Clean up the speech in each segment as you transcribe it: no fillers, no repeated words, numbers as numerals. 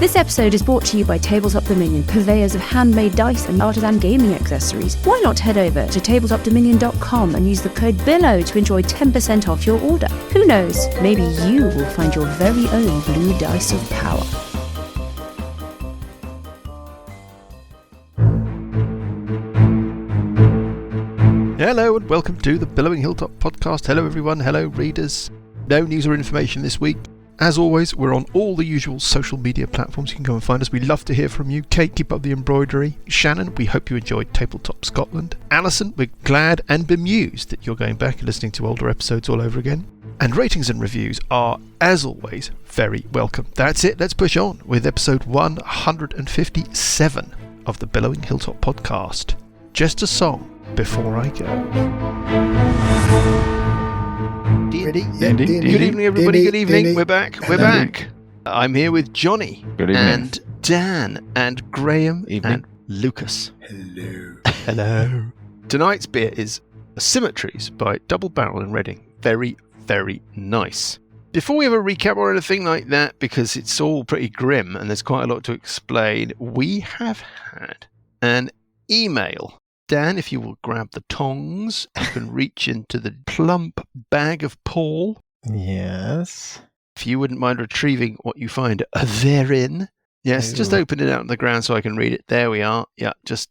This episode is brought to you by Tabletop Dominion, purveyors of handmade dice and artisan gaming accessories. Why not head over to tabletopdominion.com and use the code BILLOW to enjoy 10% off your order? Who knows, maybe you will find your very own blue dice of power. Hello and welcome to the Billowing Hilltop podcast. Hello everyone, hello readers. No news or information this week. As always, we're on all the usual social media platforms. You can go and find us. We love to hear from you. Kate, keep up the embroidery. Shannon, we hope you enjoyed Tabletop Scotland. Alison, we're glad and bemused that you're going back and listening to older episodes all over again. And ratings and reviews are, as always, very welcome. That's it. Let's push on with episode 157 of the Billowing Hilltop podcast. Just a song before I go. Ready? Good evening, everybody. Good evening. We're back. I'm here with Johnny and Dan and Graham and Lucas. Hello. Tonight's beer is Symmetries by Double Barrel in Reading. Very, very nice. Before we have a recap or anything like that, because it's all pretty grim and there's quite a lot to explain, we have had an email. Dan, if you will grab the tongs, you can reach into the plump bag of Paul. Yes. If you wouldn't mind retrieving what you find therein. Yes, just open it out on the ground so I can read it. There we are. Yeah, just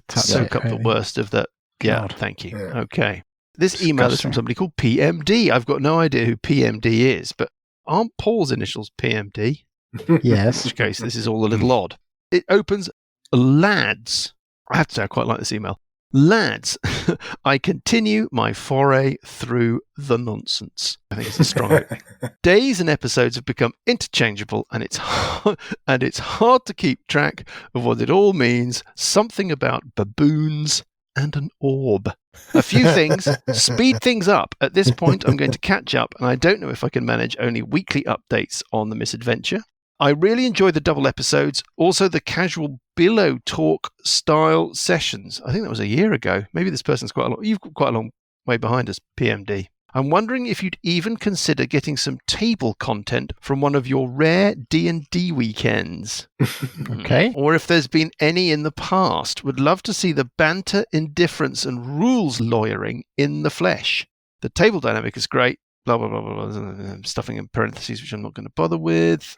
soak up the worst of that. Yeah, God. Thank you. Yeah. Okay. This email is from somebody called PMD. I've got no idea who PMD is, but aren't Paul's initials PMD? Yes. In which case, this is all a little odd. It opens, lads. I have to say, I quite like this email. Lads, I continue my foray through the nonsense. I think it's a strong Days and episodes have become interchangeable, and it's hard to keep track of what it all means. Something about baboons and an orb. A few things. Speed things up. At this point, I'm going to catch up, and I don't know if I can manage only weekly updates on the misadventure. I really enjoy the double episodes, also the casual billow talk style sessions. I think that was a year ago. Maybe this person's you've got quite a long way behind us, PMD. I'm wondering if you'd even consider getting some table content from one of your rare D&D weekends. Okay. Or if there's been any in the past. Would love to see the banter, indifference and rules lawyering in the flesh. The table dynamic is great. Blah, blah, blah, blah, blah. Stuffing in parentheses, which I'm not going to bother with.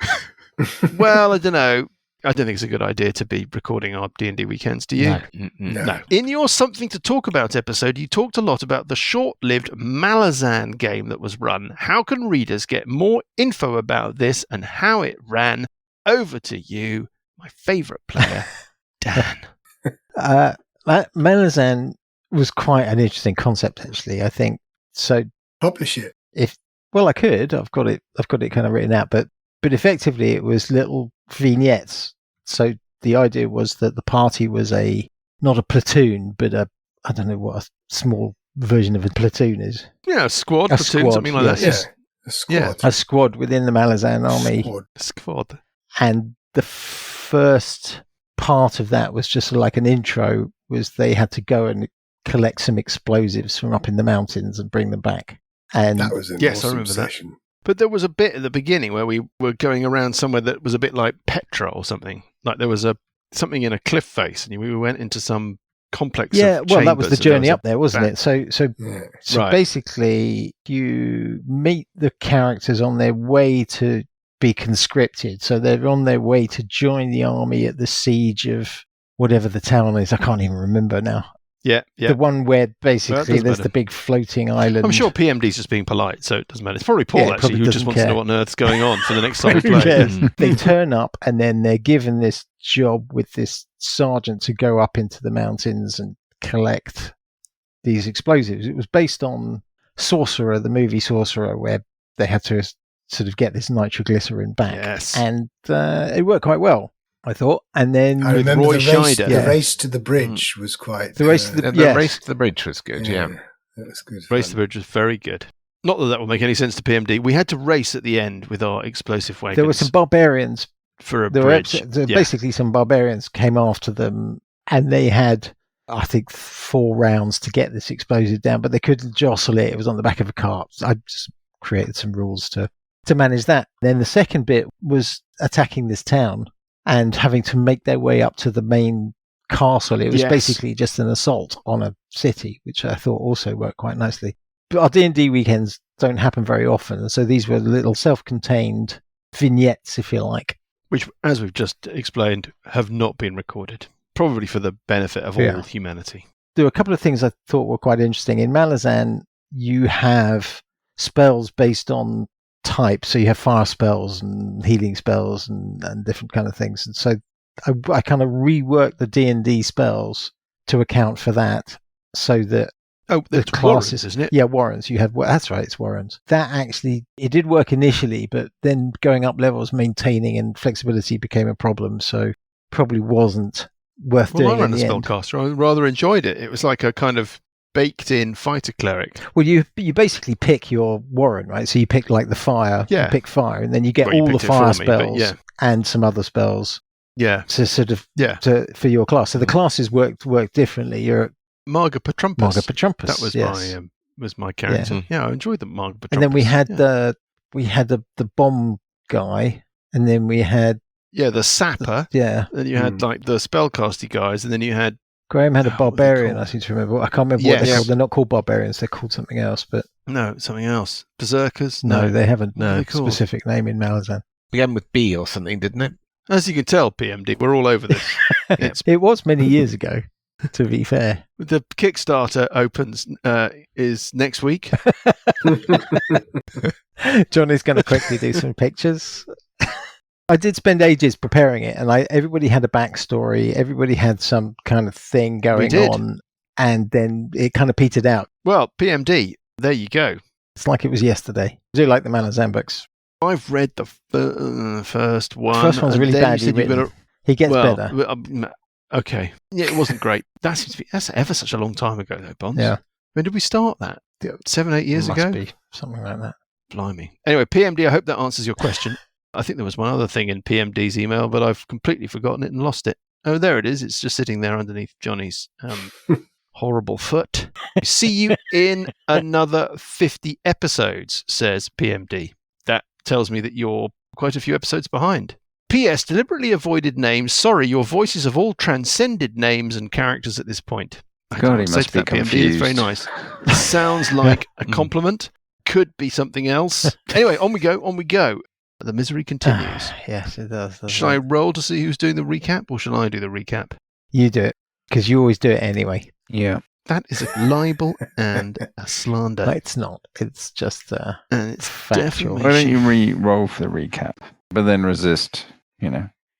Well, I don't know. I don't think it's a good idea to be recording our D&D weekends, do you? No. In your Something to Talk About episode, you talked a lot about the short-lived Malazan game that was run. How can readers get more info about this and how it ran? Over to you, my favourite player, Dan. Malazan was quite an interesting concept, actually, I think. So publish it. I could. I've got it kind of written out, but effectively it was little vignettes. So the idea was that the party was not a platoon, but I don't know what a small version of a platoon is. Yeah, a squad, platoon, something like that. Yes. A squad. Yeah, a squad within the Malazan army. Squad. And the first part of that was just like an intro, was they had to go and collect some explosives from up in the mountains and bring them back. And that was an awesome I remember session. That. But there was a bit at the beginning where we were going around somewhere that was a bit like Petra or something. Like there was something in a cliff face, and we went into some complex. Yeah, of well, that was the journey up there, wasn't it? So right. Basically, you meet the characters on their way to be conscripted. So they're on their way to join the army at the siege of whatever the town is. I can't even remember now. Yeah. The one where basically there's the big floating island. I'm sure PMD's just being polite, so it doesn't matter. It's probably Paul, actually, who just wants to know what on earth's going on for the next time we play. Yes. They turn up, and then they're given this job with this sergeant to go up into the mountains and collect these explosives. It was based on Sorcerer, the movie Sorcerer, where they had to sort of get this nitroglycerin back. Yes. And it worked quite well, I thought. And then I remember Roy Scheider. The race to the bridge was quite... The race to the bridge was good, yeah. That was good. Race to the bridge was very good. Not that will make any sense to PMD. We had to race at the end with our explosive wagons. There were some barbarians. For a bridge. Basically, some barbarians came after them, and they had, I think, 4 rounds to get this explosive down, but they couldn't jostle it. It was on the back of a cart. I just created some rules to manage that. Then the second bit was attacking this town and having to make their way up to the main castle. It was basically just an assault on a city, which I thought also worked quite nicely. But our D&D weekends don't happen very often, so these were little self-contained vignettes, if you like. Which, as we've just explained, have not been recorded. Probably for the benefit of all humanity. There were a couple of things I thought were quite interesting. In Malazan, you have spells based on type. So you have fire spells and healing spells and different kind of things. And so I kind of reworked the D&D spells to account for that, so that the classes, warrens, isn't it? Yeah, warrens. You had that's right, it's warrens. That actually it did work initially, but then going up levels, maintaining and flexibility became a problem. So probably wasn't worth doing. I ran a spellcaster. I rather enjoyed it. It was like a kind of baked-in fighter cleric. Well, you basically pick your warren, right? So you pick like the fire, you pick fire, and then you get all the fire spells and some other spells. Yeah. To sort of for your class. So the classes work differently. You're Marga Petrumpus. That was my character. Yeah, I enjoyed the Marga Petrumpus. And then we had the bomb guy, and then we had the sapper. Then you had like the spellcasty guys, and then you had Graham had a barbarian. I seem to remember. I can't remember what they're called. They're not called barbarians. They're called something else. But no, something else. Berserkers. No, they haven't. No specific name in Malazan. Began with B or something, didn't it? As you can tell, PMD, we're all over this. It was many years ago, to be fair. The Kickstarter opens is next week. Johnny's going to quickly do some pictures. I did spend ages preparing it, and everybody had a backstory. Everybody had some kind of thing going on, and then it kind of petered out. Well, PMD, there you go. It's like it was yesterday. I do like the Malazan books. I've read the first one. The first one's really badly written. He gets better. Okay. Yeah, it wasn't great. That's ever such a long time ago, though, Bonds. Yeah. When did we start that? 7-8 years ago? Must be something like that. Blimey. Anyway, PMD, I hope that answers your question. I think there was one other thing in PMD's email, but I've completely forgotten it and lost it. Oh, there it is. It's just sitting there underneath Johnny's horrible foot. See you in another 50 episodes, says PMD. That tells me that you're quite a few episodes behind. P.S. Deliberately avoided names. Sorry, your voices have all transcended names and characters at this point. God, he must be confused. PMD. It's very nice. Sounds like a compliment. Could be something else. Anyway, on we go. The misery continues. Yes, it does. Shall I roll to see who's doing the recap, or shall I do the recap? You do it, because you always do it anyway. Yeah. That is a libel and a slander. No, it's not. It's just and it's factual. Why don't you re-roll for the recap, but then resist,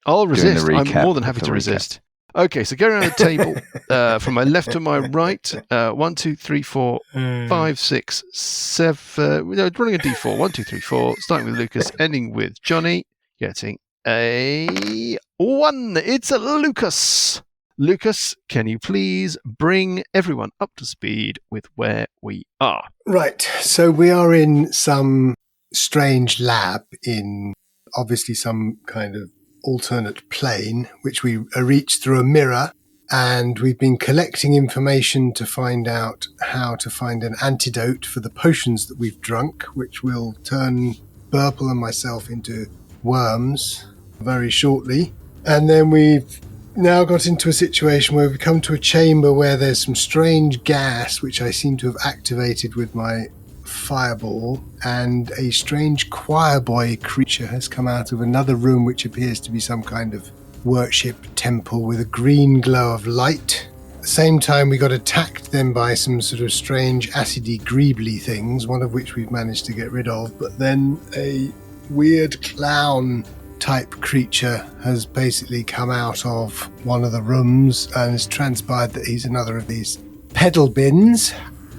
I'll resist. I'm more than happy to resist. Okay, so go around the table from my left to my right. 1, 2, 3, 4, 5, 6, 7. Running a D4. 1, 2, 3, 4. Starting with Lucas, ending with Johnny. Getting a 1. It's a Lucas. Lucas, can you please bring everyone up to speed with where we are? Right. So we are in some strange lab in obviously some kind of alternate plane, which we reach through a mirror, and we've been collecting information to find out how to find an antidote for the potions that we've drunk, which will turn Burple and myself into worms very shortly. And then we've now got into a situation where we've come to a chamber where there's some strange gas, which I seem to have activated with my fireball, and a strange choirboy creature has come out of another room, which appears to be some kind of worship temple with a green glow of light. At the same time, we got attacked then by some sort of strange acidy greebly things, one of which we've managed to get rid of, but then a weird clown type creature has basically come out of one of the rooms, and it's transpired that he's another of these pedal bins.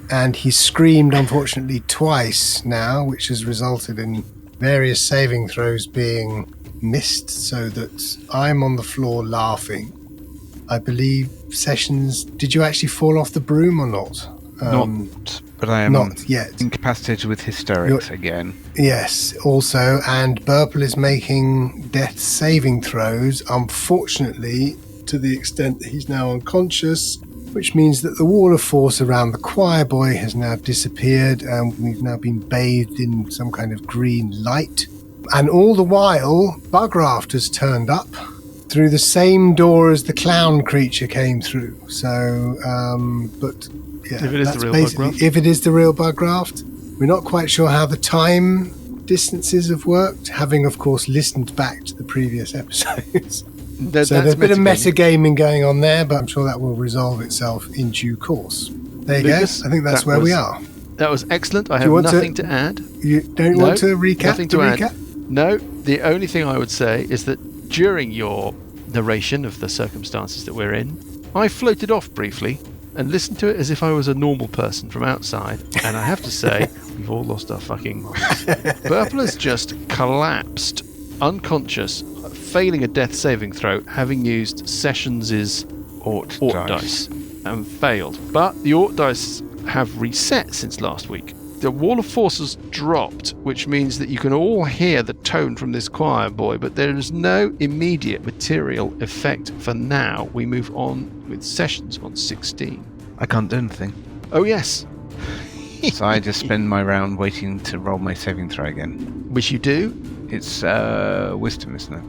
And he's screamed, unfortunately, twice now, which has resulted in various saving throws being missed, so that I'm on the floor laughing. I believe, Sessions, did you actually fall off the broom or not? Not, but I am not yet. Incapacitated with hysterics again. Yes, also, and Burple is making death saving throws, unfortunately, to the extent that he's now unconscious, which means that the wall of force around the choirboy has now disappeared, and we've now been bathed in some kind of green light. And all the while, Bugraft has turned up through the same door as the clown creature came through. So, but yeah, If it is that's the real basically- Bugraft. If it is the real Bugraft, we're not quite sure how the time distances have worked, having, of course, listened back to the previous episodes. So there's a bit of metagaming going on there, but I'm sure that will resolve itself in due course. There you Lucas, go. I think that's that where we was- are. That was excellent. I Do have you want nothing to add. You don't No, want to recap? nothing to the add. recap? No, the only thing I would say is that during your narration of the circumstances that we're in, I floated off briefly and listened to it as if I was a normal person from outside. And I have to say, we've all lost our fucking minds. Burple has just collapsed, unconscious, failing a death saving throw, having used Sessions' Ort dice and failed. But the Ort dice have reset since last week. The wall of force has dropped, which means that you can all hear the tone from this choir boy, but there is no immediate material effect for now. We move on with Sessions on 16. I can't do anything. Oh, yes. So I just spend my round waiting to roll my saving throw again. Which you do. It's wisdom, isn't it?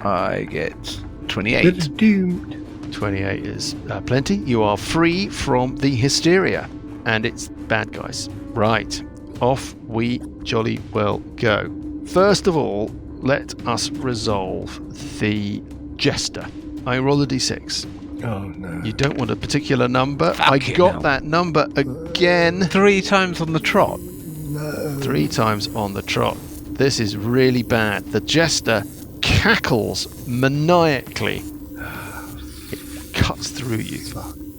I get 28. Little doomed. 28 is plenty. You are free from the hysteria, and it's bad guys. Right, off we jolly well go. First of all, let us resolve the Jester. I roll a d6. Oh, no. You don't want a particular number. I Fucking got hell. that number again. 3 times on the trot. No. 3 times on the trot. This is really bad. The Jester cackles maniacally. It cuts through you.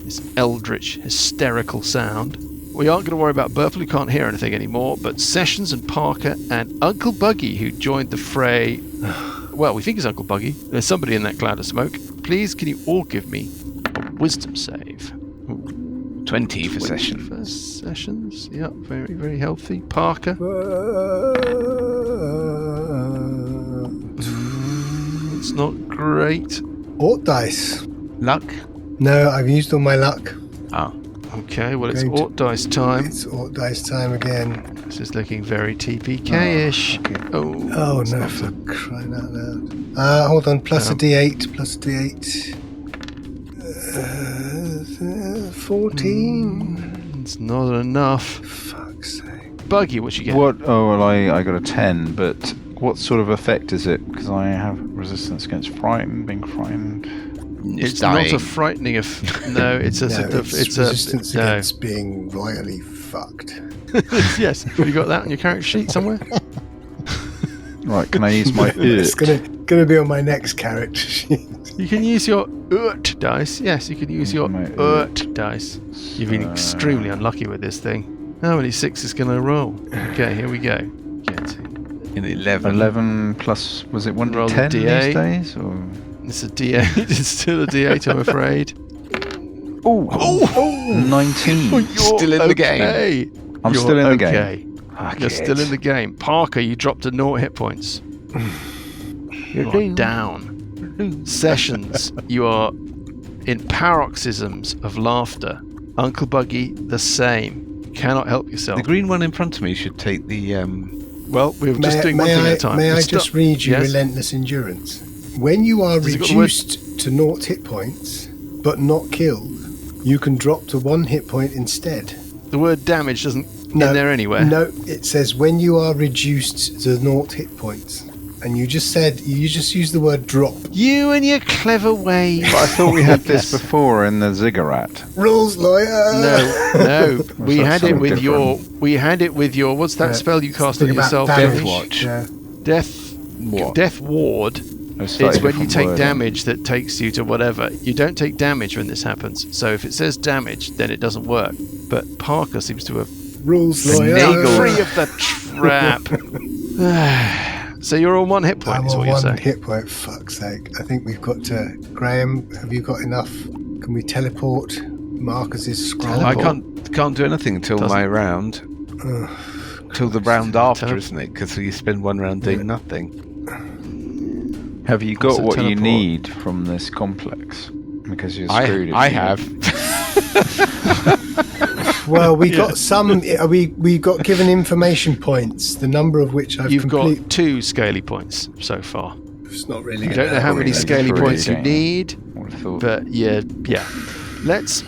This eldritch, hysterical sound. We aren't going to worry about Burple, who can't hear anything anymore, but Sessions and Parker and Uncle Buggy, who joined the fray. Well, we think it's Uncle Buggy. There's somebody in that cloud of smoke. Please, can you all give me a wisdom save? 20 for session. For Sessions. Yep, very, very healthy. Parker. It's not great. Ort dice. Luck? No, I've used all my luck. Ah. Okay, well, it's Going to- Ort dice time. It's Ort dice time again. This is looking very TPK-ish. Oh, Oh, it's no, not for a- crying out loud. Hold on, plus a d8, plus a d8. 14. It's not enough. Fuck's sake. Buggy, what you get? What? Oh, well, I got a 10, but what sort of effect is it? Because I have resistance against frightened, being frightened. It's dying. not a frightening no, it's a No, sort of it's resistance no. against being royally fucked. Yes, have you got that on your character sheet somewhere? Right, can I use my It's Urt? gonna be on my next character sheet. You can use your Urt dice. Yes, you can use your My Urt dice. You've been extremely unlucky with this thing. How many sixes can I roll? Okay, here we go. Get In 11. 11 plus, was it Roll the 1d10 D8. these days? Or? It's a D8. It's still a D8, I'm afraid. Oh, 19. You're Still in the game. okay. I'm You're still in the game. okay. Fuck You're it. still in the game. Parker, you dropped to 0 hit points. You are down. Sessions, you are in paroxysms of laughter. Uncle Buggy, the same. You cannot help yourself. The green one in front of me should take the... Well, we were just doing one thing at a time. May I Let's just stop. read you Yes? Relentless Endurance? When you are Has it got the word- reduced to 0 hit points, but not killed, you can drop to 1 hit point instead. The word damage doesn't in there anywhere. No, it says when you are reduced to 0 hit points. And you just used the word drop. You and your clever ways. But I thought we had this Yes. before in the ziggurat. Rules, lawyer! No. We that had it something with your. different? We had it with your. What's that Yeah, spell you cast on Think about yourself? damage. Johnny? Watch. Yeah. Death. What? Death ward. A It's slightly when you different take wording. damage that takes you to whatever. You don't take damage when this happens. So if it says damage, then it doesn't work. But Parker seems to have Rules, been lawyer! free of the trap. So you're on 1 hit point, I'm is on what you're 1 saying. hit point, fuck's sake. I think we've got to... Graham, have you got enough? Can we teleport Marcus's scroll? I can't do anything until Doesn't- my round. Ugh. Till the round after, Tele- isn't it? Because you spend one round doing nothing. Have you got So what you teleport. need from this complex? Because you're screwed if I you- have. Well, we got some. We got given information points, the number of which I've You've got 2 scaly points so far. It's not really. I don't know how many scaly points you need, Would have thought. but yeah. Let's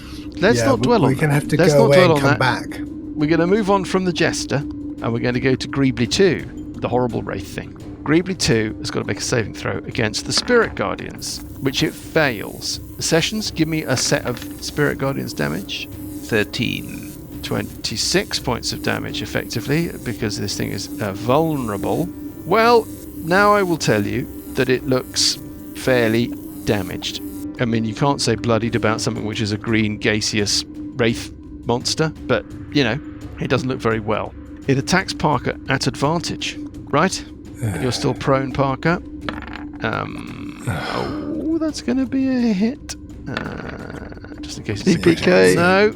not dwell on We're going to have to Let's go not away dwell and on come that. back. We're going to move on from the Jester, and we're going to go to Greebly 2, the horrible wraith thing. Greebly 2 has got to make a saving throw against the Spirit Guardians, which it fails. Sessions, give me a set of Spirit Guardians damage. 13. 26 points of damage, effectively, because this thing is vulnerable. Well, now I will tell you that it looks fairly damaged. I mean, you can't say bloodied about something which is a green, gaseous wraith monster, but, it doesn't look very well. It attacks Parker at advantage, right? You're still prone, Parker. That's going to be a hit. Just in case it's DPK. No.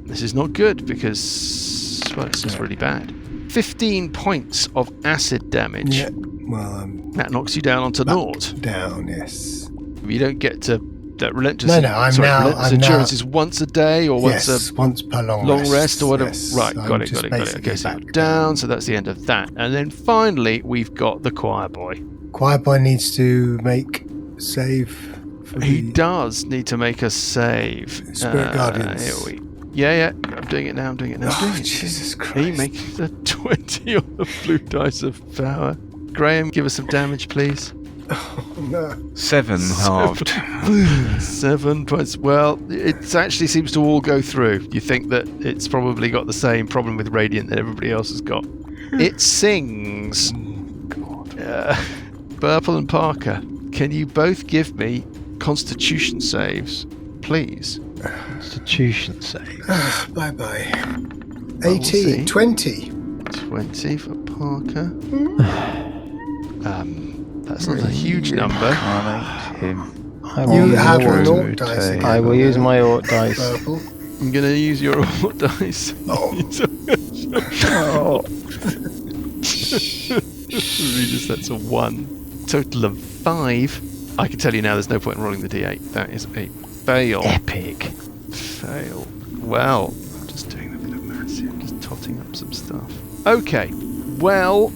This is not good because, well, it's just really bad. 15 points of acid damage. Yeah. Well, That knocks you down onto naught. down. Yes. You don't get to that relentless. Relentless endurance is once a day or once once per long rest or whatever. Yes, right, I'm got it. just Okay, so back you're down. So that's the end of that. And then finally, we've got the Choirboy. Choirboy needs to make save. He does need to make a save. Spirit Guardians. Yeah. I'm doing it now. Oh, Jesus Christ. He makes a 20 on the blue dice of power. Graham, give us some damage, please. No. 7 halved. 7 points. Well, it actually seems to all go through. You think that it's probably got the same problem with Radiant that everybody else has got. It sings. Burple and Parker, can you both give me Constitution saves, please? Constitution save. Bye-bye. Well, we'll see. 18, 20. 20 for Parker. That's not a huge number. You have an Orc dice. I will use my Orc dice. Purple. I'm going to use your Orc dice. Regis, that's a 1. Total of 5. I can tell you now there's no point in rolling the d8. That is a fail. Epic. Fail. Well, I'm just doing a bit of maths here. I'm just totting up some stuff. Okay. Well,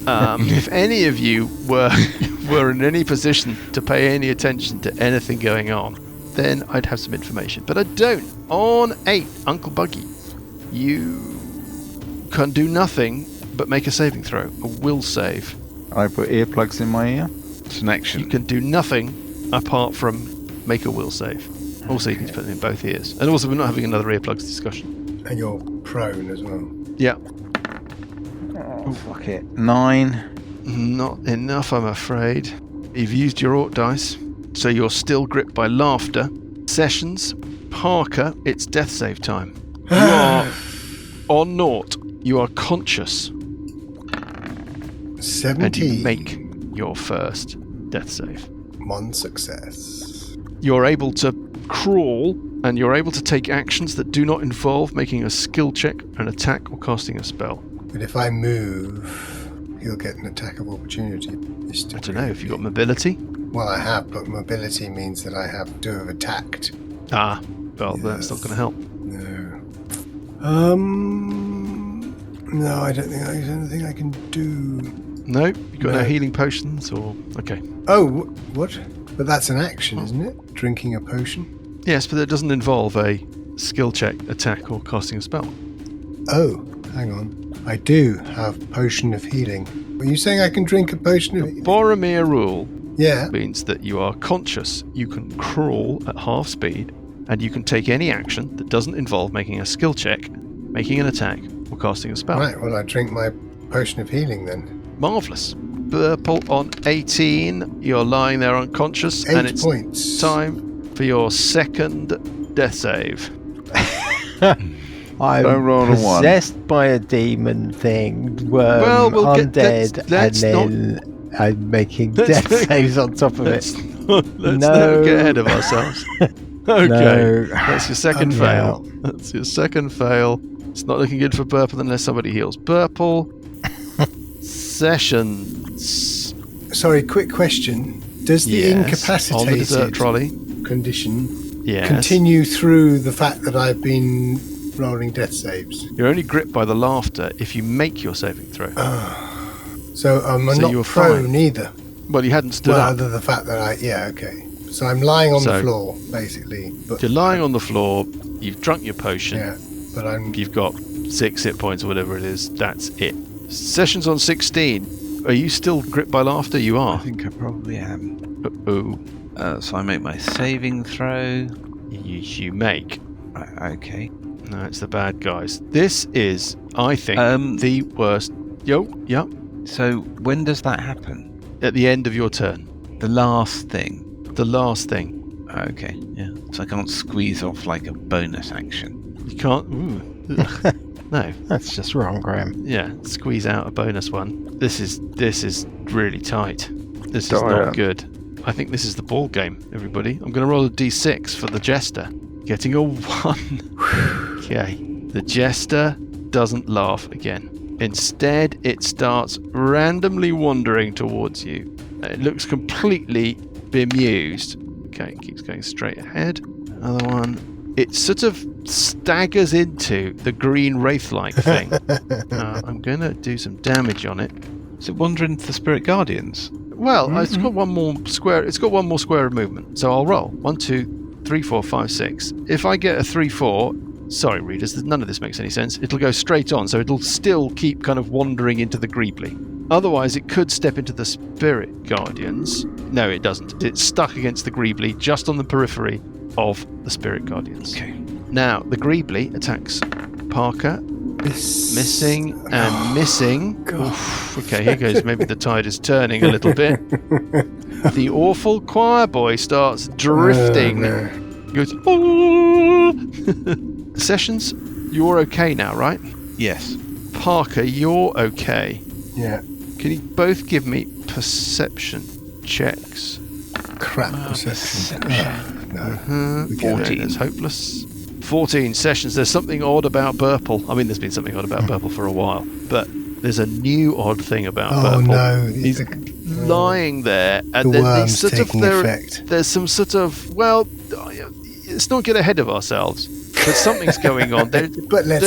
if any of you were in any position to pay any attention to anything going on, then I'd have some information. But I don't. On 8, Uncle Buggy, you can do nothing but make a saving throw. A will save. I put earplugs in my ear. It's an action. You can do nothing apart from make a will save. Also, you need to put them in both ears. And also, we're not having another earplugs discussion. And you're prone as well. Yeah. Oh, fuck it. 9. Not enough, I'm afraid. You've used your Orc dice, so you're still gripped by laughter. Sessions, Parker, it's death save time. You are on naught. You are conscious. 17. And you make your first death save. 1 success. You're able to crawl, and you're able to take actions that do not involve making a skill check, an attack, or casting a spell. But if I move, he'll get an attack of opportunity. I don't know, if you've got mobility? Well, I have, but mobility means that I have to have attacked. Ah, well, that's not going to help. No. No, I don't think I can do. No, you've got no healing potions, or okay. Oh, what? But that's an action, isn't it? Drinking a potion. Yes, but it doesn't involve a skill check, attack, or casting a spell. Oh, hang on. I do have potion of healing. Are you saying I can drink a potion of healing? Boromir rule Yeah. means that you are conscious, you can crawl at half speed, and you can take any action that doesn't involve making a skill check, making an attack, or casting a spell. Right, well, I drink my potion of healing then. Marvellous. Burple on 18. You're lying there unconscious, 8 and it's points. time for your second death save. I'm Don't roll a 1. possessed by a demon thing, Well, we'll undead, let's and then I'm making let's death not- saves on top of it. Let's No. not get ahead of ourselves. Okay, No. that's your second I'm fail. out. That's your second fail. It's not looking good for Burple unless somebody heals Burple. Sessions. Sorry, quick question. Does the Yes, on the incapacitated dessert trolley. condition Yes. continue through the fact that I've been rolling death saves? You're only gripped by the laughter if you make your saving throw. So I'm So not you're prone fine. either. Well, you hadn't stood Well, up. other than the fact that okay. So I'm lying on the So- floor, basically. But You're lying on the floor. You've drunk your potion. Yeah, but I'm... You've got 6 hit points or whatever it is. That's it. Session's on 16. Are you still gripped by laughter? You I are. think I probably am. Uh-oh. So I make my saving throw. You make. Right, okay. No, it's the bad guys. This is, I think, the worst. Yeah. So when does that happen? At the end of your turn. The last thing. The last thing. Okay, yeah. So I can't squeeze off like a bonus action. You can't. Ooh. No. That's just wrong, Graham. Yeah. Squeeze out a bonus one. This is really tight. This is Dire. not good. I think this is the ball game, everybody. I'm going to roll a d6 for the Jester. Getting a 1. Okay. The Jester doesn't laugh again. Instead, it starts randomly wandering towards you. It looks completely bemused. Okay, it keeps going straight ahead. Another one. It sort of staggers into the green wraith-like thing. I'm going to do some damage on it. Is it wandering to the Spirit Guardians? Well, it's got one more square. It's got one more square of movement. So I'll roll 1, 2, 3, 4, 5, 6. If I get a 3, 4. Sorry, readers, none of this makes any sense. It'll go straight on, so it'll still keep kind of wandering into the Greebly. Otherwise, it could step into the Spirit Guardians. No, it doesn't. It's stuck against the Greebly, just on the periphery of the Spirit Guardians. Okay. Now, the Greebly attacks Parker, missing and missing. Oof, okay, here goes. Maybe the tide is turning a little bit. The awful Choirboy starts drifting. He goes, oh! Sessions, you're okay now, right? Yes. Parker, you're okay. Yeah. Can you both give me perception checks? Crap perception. No. We get 14. it. That's hopeless. 14 Sessions. There's something odd about Burple. I mean, there's been something odd about Burple for a while, but there's a new odd thing about Burple. No. He's lying there, and The then worm's sort of taking effect. there's some sort of, well, let's not get ahead of ourselves, but something's going on. There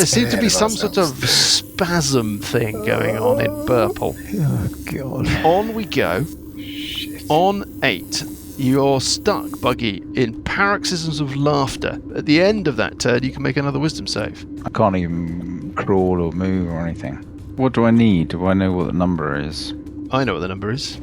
seems to be some sort of spasm thing going on in Burple. Oh, God. On we go. Shit. On 8, you're stuck, Buggy, in paroxysms of laughter. At the end of that turn, you can make another wisdom save. I can't even crawl or move or anything. What do I need? Do I know what the number is? I know what the number is.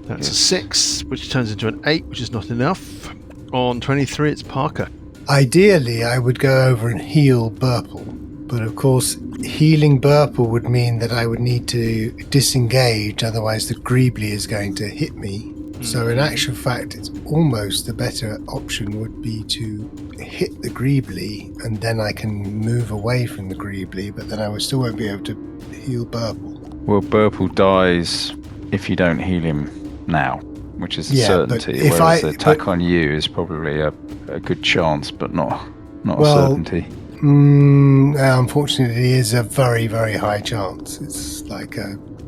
That's a 6, which turns into an 8, which is not enough. On 23, it's Parker. Ideally, I would go over and heal Burple. But of course, healing Burple would mean that I would need to disengage, otherwise the Greebly is going to hit me. So in actual fact, it's almost the better option would be to hit the Greebly, and then I can move away from the Greebly, but then I would still won't be able to heal Burple. Well, Burple dies if you don't heal him now, which is a certainty. But if whereas the attack on you is probably a good chance, but not a certainty. Unfortunately, it is a very, very high chance. It's like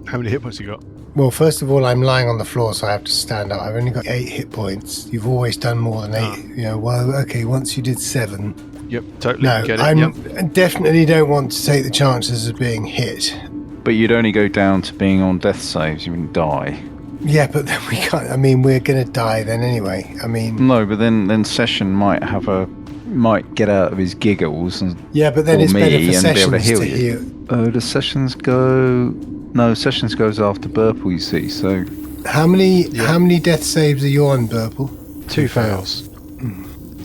How many hit points you got? well, first of all, I'm lying on the floor, so I have to stand up. I've only got 8 hit points. You've always done more than 8. Once you did 7. Yep, totally. No, Get it. I Yep. definitely don't want to take the chances of being hit. But you'd only go down to being on death saves, you wouldn't die. Yeah, but then we can't. I mean, we're going to die then anyway. I mean, No, but then Session might get out of his giggles and yeah, but then or it's me better for and be able to Sessions heal to you. heal. Does Sessions go? No, Sessions goes after Burple, you see, so... How many death saves are you on, Burple? 2 fails.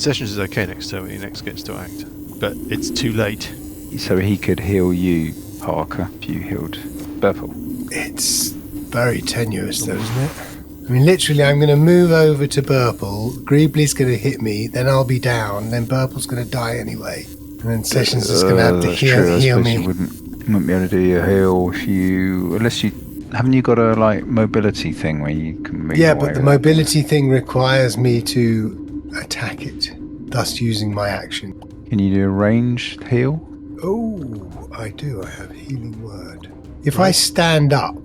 Sessions is okay next turn when he next gets to act, but it's too late. So he could heal you, Parker, if you healed Burple. It's very tenuous, though, isn't it? I mean, literally, I'm going to move over to Burple. Greebly's going to hit me, then I'll be down, then Burple's going to die anyway. And then Sessions is going to have to That's true. I heal suppose me. you wouldn't be able to do your heal if you... Unless you... Haven't you got a, mobility thing where you can move Yeah, away but the with mobility thing requires me to attack it, thus using my action. it? Can you do a ranged heal? Oh, I do. I have healing word. If I stand up,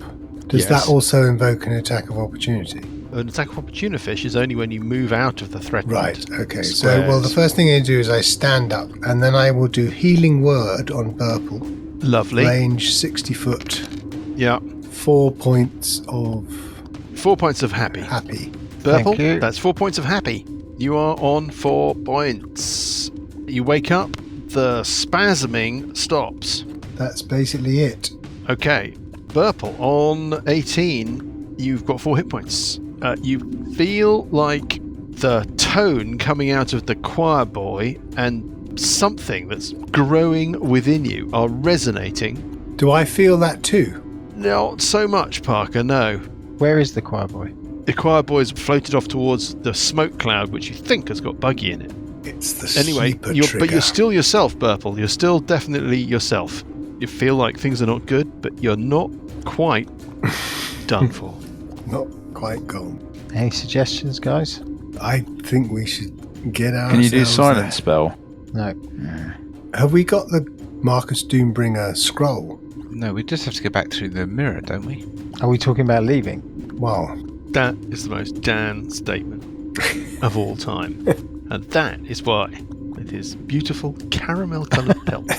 does that also invoke an attack of opportunity? An attack of opportunity fish is only when you move out of the threatened Right, okay. squares. So, well, the first thing I do is I stand up, and then I will do Healing Word on Burple. Lovely. Range 60 foot. Yeah. 4 points of 4 points of happy. happy. Burple, Thank you. that's 4 points of happy. You are on 4 points. You wake up, the spasming stops. That's basically it. Okay. Burple, on 18, you've got 4 hit points. You feel like the tone coming out of the choir boy and something that's growing within you are resonating. Do I feel that too? Not so much, Parker, no. Where is the choir boy? The choir boy's floated off towards the smoke cloud, which you think has got Buggy in it. It's the Anyway, sleeper but trigger. you're still yourself, Burple. You're still definitely yourself. You feel like things are not good, but you're not quite done for. Not quite gone. Any suggestions, guys? I think we should get out. Can you do silent spell? No. Have we got the Marcus Doombringer scroll? No, we just have to go back through the mirror, don't we? Are we talking about leaving? Well, That is the most Dan statement of all time. And that is why, with his beautiful caramel-coloured pelt,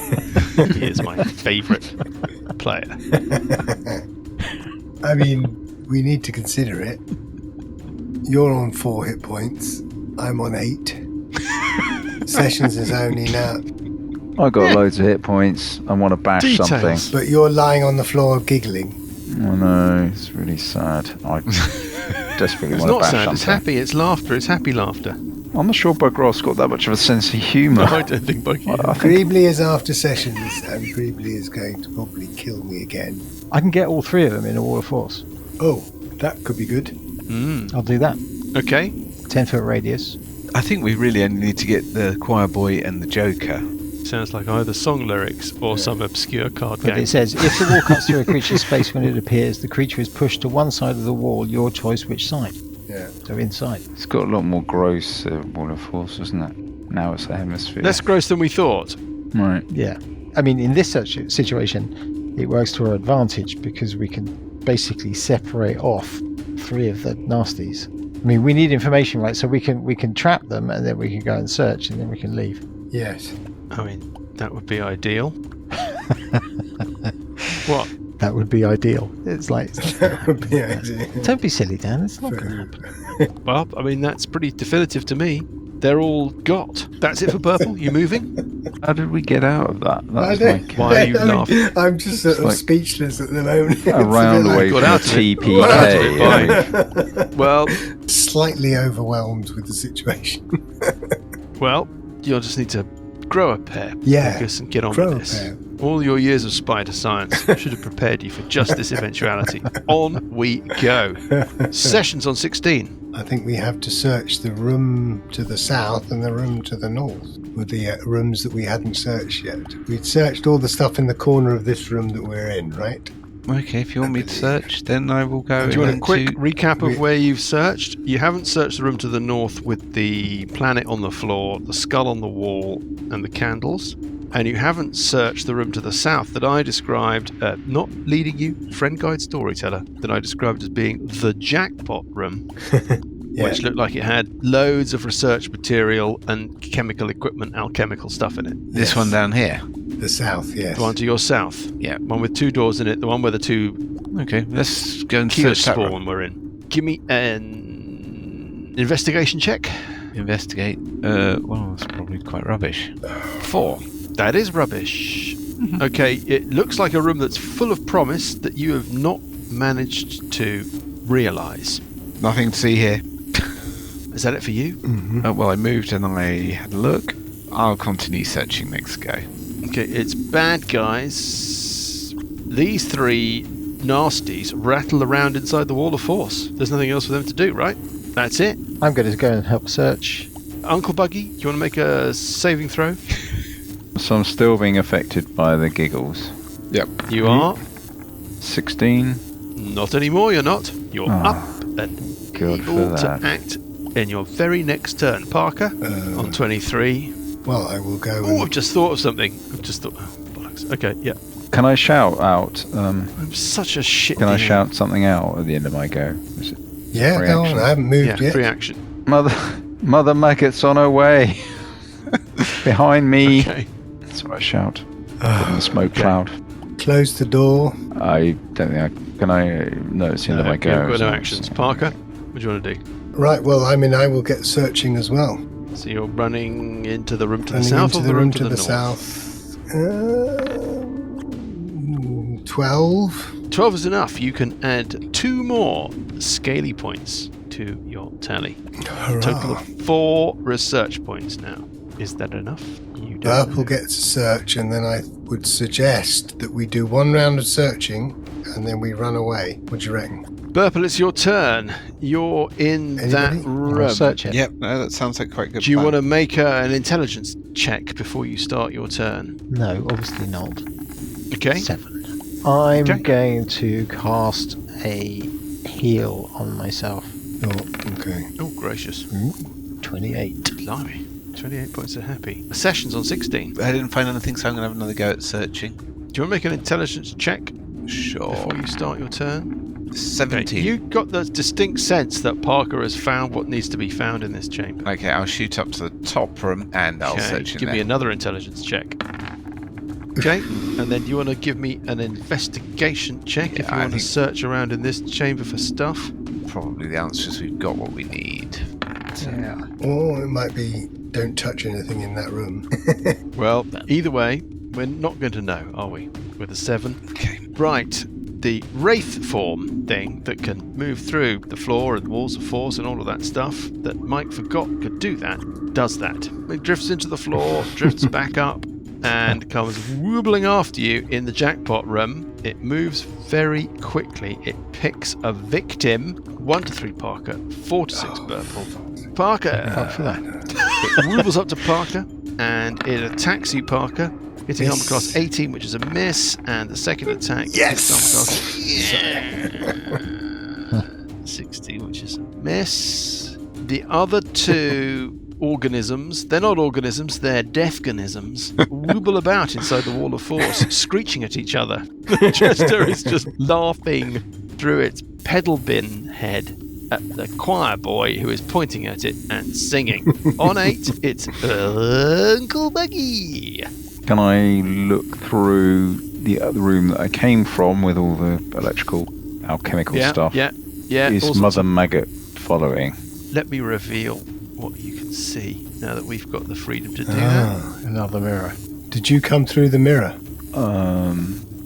he is my favourite player. I mean, we need to consider it. You're on 4 hit points. I'm on 8. Sessions is only now. I got loads of hit points. I want to bash Details. something. But you're lying on the floor giggling. Oh no, it's really sad. I desperately It's want to not bash sad, something. it's happy, it's laughter, it's happy laughter. I'm not sure Bugross got that much of a sense of humour. No, I don't think Buggy. I think Greebly is after Sessions, and Greebly is going to probably kill me again. I can get all 3 of them in a wall of force. Oh, that could be good. I'll do that. Okay. 10-foot radius. I think we really only need to get the choir boy and the Joker. Sounds like either song lyrics or some obscure card But game. it says, if the wall cuts through a creature's space when it appears, the creature is pushed to one side of the wall, your choice which side. Yeah. So inside. it's got a lot more gross wall of force, isn't it? Now it's a hemisphere. Less gross than we thought. Right. Yeah. I mean, in this situation, it works to our advantage because we can basically separate off 3 of the nasties. I mean, we need information, right? So we can trap them and then we can go and search and then we can leave. Yes. I mean, that would be ideal. What? That would be ideal. It's like, That would be ideal. don't be silly, Dan. It's not going to happen. Well, I mean, that's pretty definitive to me. They're all got. That's it for Burple. You moving? How did we get out of that? I That's don't- Why are you I mean, laughing? I'm just sort of like- speechless at the moment. It's a a round bit away got from out a of it. TPK. Got out of it, Well, slightly overwhelmed with the situation. well, you'll just need to grow a pair, Yeah, focus, and get on grow with a this. pair. All your years of spider science should have prepared you for just this eventuality. On we go. Sessions on 16. I think we have to search the room to the south and the room to the north with the rooms that we hadn't searched yet. We'd searched all the stuff in the corner of this room that we're in, right? Okay, if you want me to search, then I will go Do you want a into... quick recap of we- where you've searched? You haven't searched the room to the north with the planet on the floor, the skull on the wall, and the candles. And you haven't searched the room to the south that I described, not leading you, friend guide storyteller, that I described as being the jackpot room, Yeah. which looked like it had loads of research material and chemical equipment, alchemical stuff in it. This one down here. The south, yes. The one to your south. Yeah. One with 2 doors in it, the one where the 2 Okay, let's go and Keel search that room. spawn we're in. Give me an investigation check. Investigate. Well, that's probably quite rubbish. 4. That is rubbish. Okay, it looks like a room that's full of promise that you have not managed to realise. Nothing to see here. Is that it for you? Well, I moved and I had a look. I'll continue searching next go. Okay, it's bad guys. These 3 nasties rattle around inside the wall of force. There's nothing else for them to do, right? That's it. I'm going to go and help search. Uncle Buggy, do you want to make a saving throw? So I'm still being affected by the giggles. Yep. You are. 16. Not anymore, you're not. You're Ah, up and good for able to that. act in your very next turn. Parker, on 23. Well, I will go Oh, I've and... just thought of something. I've just thought... Oh, bollocks. Okay, yeah. Can I shout out? I'm such a shit Can I DM. shout something out at the end of my go? Is it Yeah, Free go on. action. I haven't moved yet. free action. Mother Maggot's on her way. Behind me. Okay. That's what I shout. From the smoke cloud. Close the door. I don't think can I... No, it's the end of my go. You've got so no it's- actions. Parker, what do you want to do? Right, well, I mean, I will get searching as well. So you're running into the room to the Running south into or the the room room to to the the north? south. 12. 12 is enough. You can add 2 more scaly points to your tally. Total Hurrah. of 4 research points now. Is that enough? You don't Burple know. gets a search, and then I would suggest that we do 1 round of searching, and then we run away. What do you reckon? Burple, it's your turn. You're in that Anybody? room. Search it. Yep, no, that sounds like quite a good. Do you plan. want to make an intelligence check before you start your turn? No, obviously not. Okay. 7. I'm Okay. going to cast a heal on myself. Oh, okay. Oh, gracious. 28. Blimey. 28 points of happy. A session's on 16. I didn't find anything, so I'm going to have another go at searching. Do you want to make an intelligence check Sure. before you start your turn? 17. Okay, you got the distinct sense that Parker has found what needs to be found in this chamber. Okay, I'll shoot up to the top room and I'll Okay, search in give there. me another intelligence check. Okay, and then you want to give me an investigation check if Yeah, you I want to think- search around in this chamber for stuff. Probably the answer is we've got what we need. Yeah. Or it might be don't touch anything in that room. Well, either way, we're not going to know, are we? With a 7. Okay. Right, the wraith form thing that can move through the floor and walls of force and all of that stuff that Mike forgot could do that, does that. It drifts into the floor, drifts back up, and comes wobbling after you in the jackpot room. It moves very quickly. It picks a victim. 1 to 3 Parker, 4 to 6 Burple. Parker! Fuck for that. It wobbles up to Parker and it attacks you, Parker, hitting Yes. armor class 18, which is a miss, and the second attack Yes! hits armor class 16, which is a miss. The other 2 organisms, they're not organisms, they're deathganisms, wobble about inside the wall of force, screeching at each other. Jester is just laughing through its pedal bin head at the choir boy who is pointing at it and singing. On 8, it's Uncle Buggy. Can I look through the other room that I came from with all the electrical, alchemical stuff? Yeah. Is all sorts Mother of- Maggot following? Let me reveal what you can see now that we've got the freedom to do that. Ah, Another mirror. did you come through the mirror?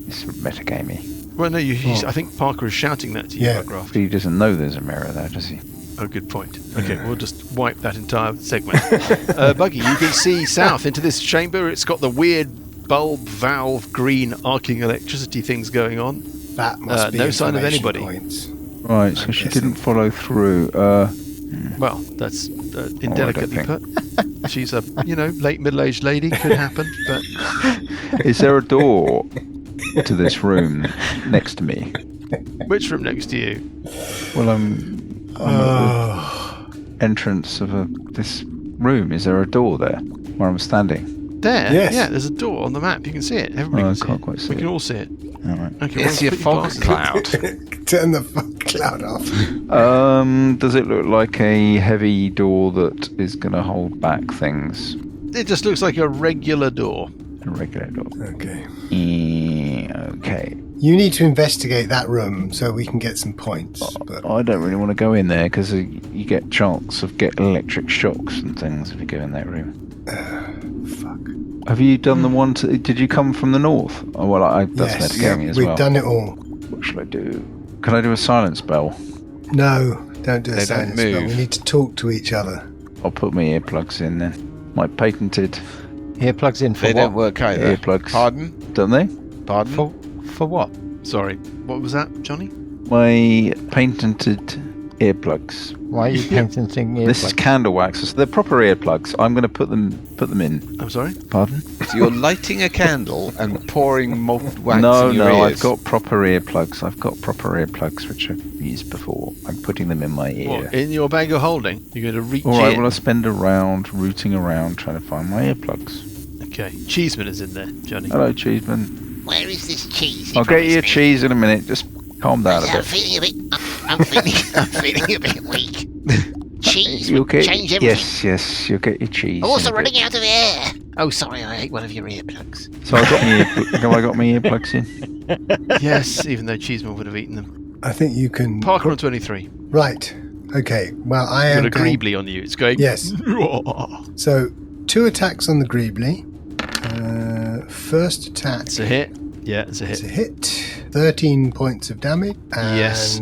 It's metagamey. Well, no, I think Parker is shouting that to you, Yeah. Bugraft. But he doesn't know there's a mirror there, does he? Oh, good point. Okay, we'll just wipe that entire segment. Buggy, you can see south into this chamber. It's got the weird bulb, valve, green, arcing electricity things going on. That must be no sign of information anybody. Points. Right, so I'm she guessing. didn't follow through. Well, that's I indelicately don't put. She's a, late middle-aged lady. Could happen, but Is there a door to this room next to me? which room next to you? Well, I'm at the entrance of this room. Is there a door there where I'm standing? There. Yes. Yeah, there's a door on the map. You can see it. Everybody Oh, I can see can't it. quite see We can it. all see it. All right. Okay, It's well, your put fog glasses cloud. Turn the fog cloud off. Does it look like a heavy door that is going to hold back things? on. It just looks like a regular door. A regular door. Okay. Okay. You need to investigate that room so we can get some points. But I don't really want to go in there because you get chance of getting electric shocks and things if you go in that room. fuck. Have you done the one? Did you come from the north? Oh well, that's Yes, metagaming as we've well. done it all. What should I do? Can I do a silence spell? No, don't do a They don't silence spell. move. We need to talk to each other. I'll put my earplugs in then. My patented Earplugs in for They what? don't work either. earplugs. Pardon? Don't they? Pardon? For what? Sorry, what was that, Johnny? My patented earplugs. Why are you painting earplugs? This is candle wax. So they're proper earplugs. I'm going to put them in. I'm sorry? Pardon? So you're lighting a candle and pouring molten wax No, in your no. ears. I've got proper earplugs. I've got proper earplugs which I've used before. I'm putting them in my ear. What, in your bag of holding? You're going to reach All right. in? Well, I spend a round rooting around trying to find my earplugs. Okay, Cheeseman is in there, Johnny. Hello, Cheeseman. Where is this cheese? I'll get you a cheese in a minute. Just calm down a I'm bit. feeling a bit I'm feeling a bit weak. Cheese You'll would get, change everything. yes, you'll get your cheese. I'm also in a running bit. out of air. Oh, sorry, I ate one of your earplugs. So have I got my earplugs in? Yes, even though Cheeseman would have eaten them. I think you can... Parker on 23. Right. Okay. Well, I You've am got a going... Greebly on you. It's going... Yes. So, 2 attacks on the Greebly. First attack. It's a hit. Yeah, it's a hit. It's a hit. 13 points of damage. And Yes.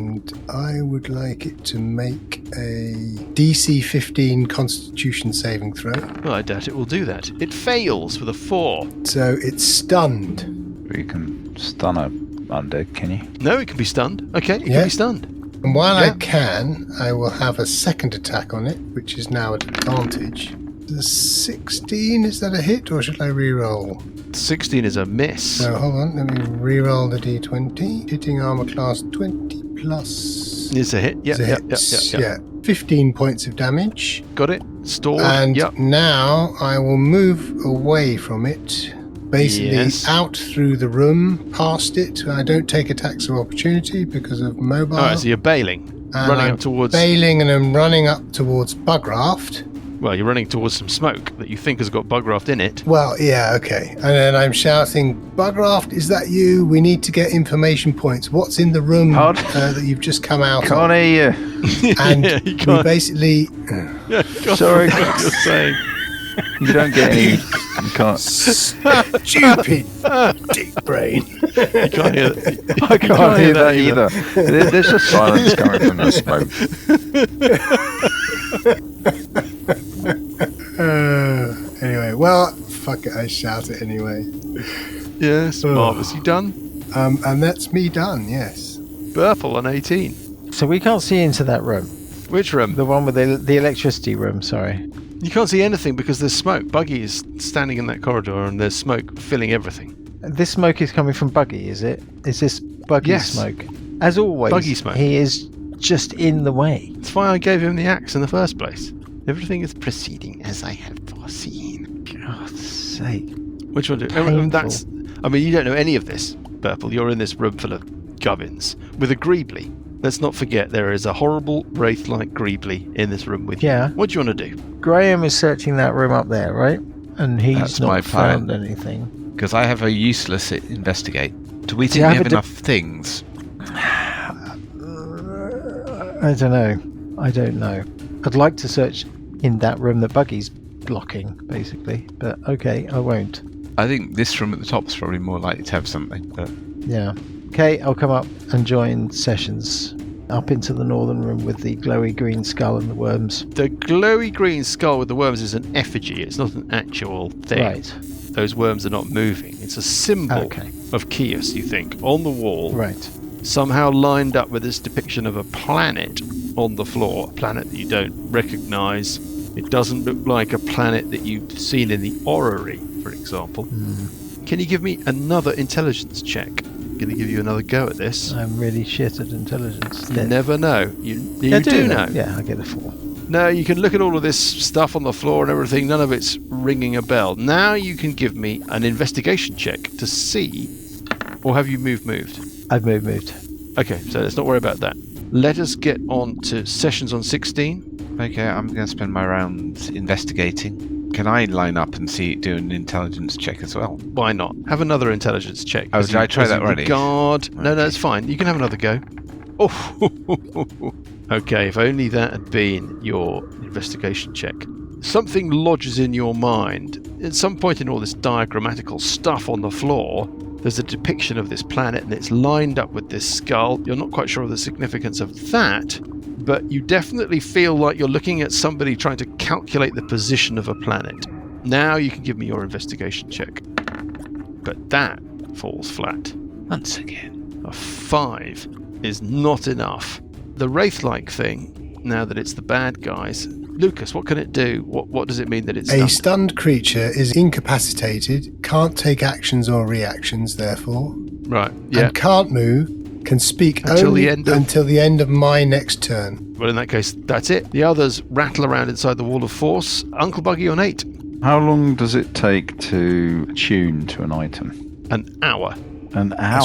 I would like it to make a DC 15 Constitution saving throw. Well, I doubt it will do that. It fails with a 4. So it's stunned. You can stun a undead, can you? No, it can be stunned. Okay, it Yeah. can be stunned. And while Yeah. I can, I will have a second attack on it, which is now at advantage. The 16, is that a hit or should I re-roll? 16 is a miss. So hold on, let me re-roll the d20. Hitting armor class 20 plus. It's a hit. Yeah, It's a yeah, hit. yeah. Yeah. 15 points of damage. Got it. Stored. And Yep. now I will move away from it. Basically Yes. out through the room, past it. I don't take attacks of opportunity because of mobile. Alright, so you're bailing. And Running I'm up towards... bailing and I'm running up towards Bugraft. Well, you're running towards some smoke that you think has got Bugraft in it. Well, yeah, okay. And then I'm shouting, Bugraft, is that you? We need to get information points. What's in the room that you've just come out Can't of? hear you. And Yeah, you we can't- basically... Yeah, God, Sorry, I know what you're saying. You don't get any. You can't. Stupid dick brain. You can't hear that. I can't hear that either. There's just silence coming from the smoke. Anyway, well, fuck it, I shout it anyway. Yes, marvellous. You done? And that's me done, yes. Burple on 18. So we can't see into that room. Which room? The one with the electricity room, sorry. You can't see anything because there's smoke. Buggy is standing in that corridor and there's smoke filling everything. This smoke is coming from Buggy, is it? Is this Buggy Yes. smoke? As always, Buggy smoke. he is just in the way. That's why I gave him the axe in the first place. Everything is proceeding as I had foreseen. God's sake. Which one do? Painful. That's. I mean, you don't know any of this, Burple. You're in this room full of gubbins with a Greebly. Let's not forget there is a horrible wraith-like Greebly in this room with you. Yeah. What do you want to do? Graham is searching that room up there, right? And he's That's my not plan. found anything. Because I have a useless investigate. Do we Do think you we have have a enough things? I don't know. I don't know. I'd like to search in that room that Buggy's blocking, basically. But okay, I won't. I think this room at the top is probably more likely to have something. But Yeah. Okay, I'll come up and join Sessions up into the northern room with the glowy green skull and the worms. The glowy green skull with the worms is an effigy. It's not an actual thing. Right. Those worms are not moving. It's a symbol Okay. of Chios, you think, on the wall. Right. Somehow lined up with this depiction of a planet on the floor, a planet that you don't recognise. It doesn't look like a planet that you've seen in the orrery, for example. Can you give me another intelligence check? I'm going to give you another go at this. I'm really shit at intelligence. You never know. You I do know. Yeah, I get a 4. No, you can look at all of this stuff on the floor and everything. None of it's ringing a bell. Now you can give me an investigation check to see, or have you moved? I've moved. Okay, so let's not worry about that. Let us get on to Sessions on 16. okay, I'm going to spend my round investigating. Can I line up and do an intelligence check as well? Why not? Have another intelligence check. Oh, as did I try as that already? Regard. No, Okay. it's fine. You can have another go. Oh, okay. If only that had been your investigation check. Something lodges in your mind. At some point in all this diagrammatical stuff on the floor, there's a depiction of this planet and it's lined up with this skull. You're not quite sure of the significance of that, but you definitely feel like you're looking at somebody trying to calculate the position of a planet. Now you can give me your investigation check. But that falls flat. Once again. A 5 is not enough. The wraith-like thing, now that it's the bad guys, Lucas, what can it do? What does it mean that it's A stunned? stunned creature is incapacitated, can't take actions or reactions, therefore, Right, yeah. and can't move, can speak Until only the end of- until the end of my next turn. Well, in that case, that's it. The others rattle around inside the wall of force. Uncle Buggy on 8. How long does it take to tune to an item? An hour. An hour.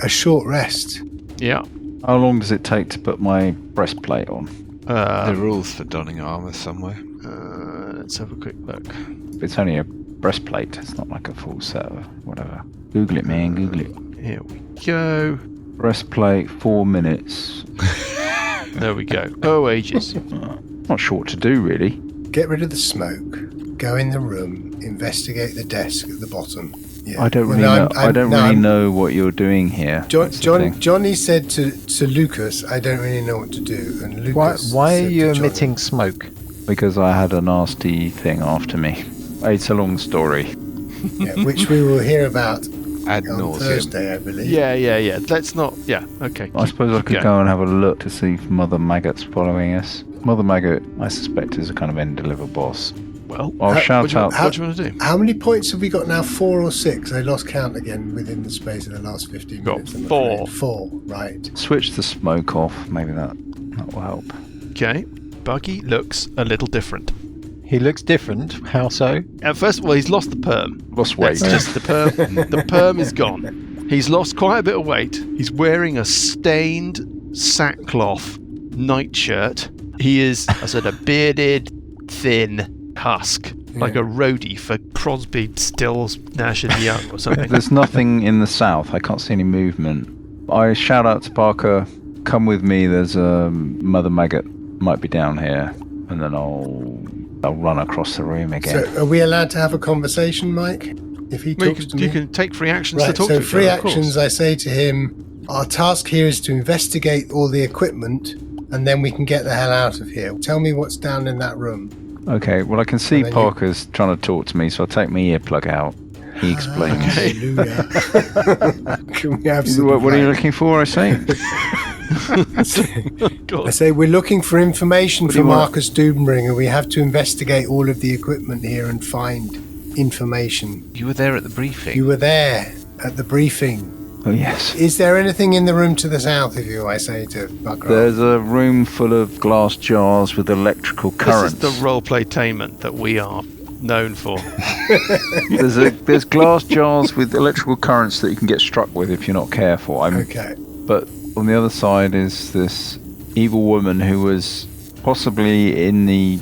A short rest. Yeah. How long does it take to put my breastplate on? The rules for donning armour somewhere. Let's have a quick look. It's only a breastplate. It's not like a full set of whatever. Google it, man. Google it. Here we go. Breastplate, 4 minutes. There we go. Oh, ages. Not sure what to do, really. Get rid of the smoke. Go in the room. Investigate the desk at the bottom. Yeah. I don't really know what you're doing here. Johnny said to Lucas, I don't really know what to do. And Lucas Why are said you to Johnny, emitting smoke? Because I had a nasty thing after me. It's a long story. Yeah, which we will hear about Ad on nauseam. Thursday, I believe. Yeah. Let's not. Yeah. Okay. I suppose I could go and have a look to see if Mother Maggot's following us. Mother Maggot, I suspect, is a kind of end-deliver boss. Well, I'll shout out. What do you want to do? How many points have we got now? 4 or 6? I lost count again within the space of the last 15 Got minutes. I'm 4. afraid. 4, right. Switch the smoke off. Maybe that will help. Okay. Buggy looks a little different. He looks different. How so? First of all, he's lost the perm. Lost weight. That's just the perm. The perm is gone. He's lost quite a bit of weight. He's wearing a stained sackcloth nightshirt. He is a sort of bearded, thin husk, like a roadie for Crosby, Stills, Nash and Young or something. There's nothing in the south. I can't see any movement. I shout out to Parker, come with me. There's a Mother Maggot might be down here. And then I'll run across the room again. So are we allowed to have a conversation, Mike? If he talks to me? You can take free actions to Right, talk so to each free other, of actions, course. I say to him, our task here is to investigate all the equipment and then we can get the hell out of here. Tell me what's down in that room. Okay, well I can see And then Parker's trying to talk to me, so I'll take my earplug out. He explains. Hallelujah. Can we have some What are you looking for, I say? I say we're looking for information from Marcus Dubenbringer. We have to investigate all of the equipment here and find information. You were there at the briefing. You were there at the briefing. Oh, yes. Is there anything in the room to the south of you, I say to Buckrock? There's a room full of glass jars with electrical currents. This is the roleplaytainment that we are known for. There's glass jars with electrical currents that you can get struck with if you're not careful. Okay. But on the other side is this evil woman who was possibly in the